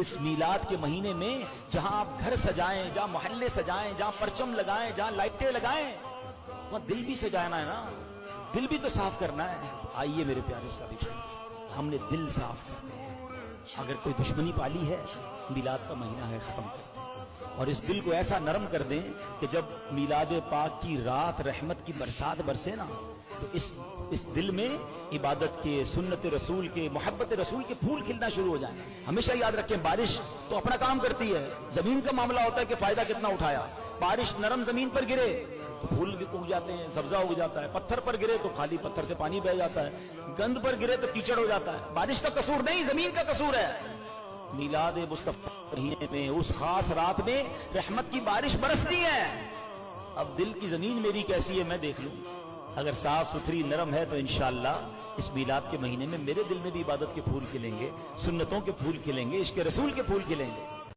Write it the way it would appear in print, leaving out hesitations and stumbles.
اس میلاد کے مہینے میں جہاں آپ گھر سجائیں، جہاں محلے سجائیں، جہاں پرچم لگائیں، جہاں لائٹیں لگائیں، وہاں دل بھی سجانا ہے نا، دل بھی تو صاف کرنا ہے۔ آئیے میرے پیارے اسلامی بھائی، ہم نے دل صاف کرنے ہیں۔ اگر کوئی دشمنی پالی ہے، میلاد کا مہینہ ہے، ختم کر دیں اور اس دل کو ایسا نرم کر دیں کہ جب میلاد پاک کی رات رحمت کی برسات برسے نا، تو اس دل میں عبادت کے، سنت رسول کے، محبت رسول کے پھول کھلنا شروع ہو جائیں۔ ہمیشہ یاد رکھیں، بارش تو اپنا کام کرتی ہے، زمین کا معاملہ ہوتا ہے کہ فائدہ کتنا اٹھایا۔ بارش نرم زمین پر گرے تو پھول بھی اگ جاتے ہیں، سبزہ اگ جاتا ہے، پتھر پر گرے تو خالی پتھر سے پانی بہہ جاتا ہے، گند پر گرے تو کیچڑ ہو جاتا ہے۔ بارش کا قصور نہیں، زمین کا قصور ہے۔ میلاد مصطفیٰ مہینے میں، اس خاص رات میں رحمت کی بارش برستی ہے۔ اب دل کی زمین میری کیسی ہے میں دیکھ لوں، اگر صاف ستھری نرم ہے تو انشاءاللہ اس میلاد کے مہینے میں میرے دل میں بھی عبادت کے پھول کھلیں گے، سنتوں کے پھول کھلیں گے، عشق رسول کے پھول کھلیں گے۔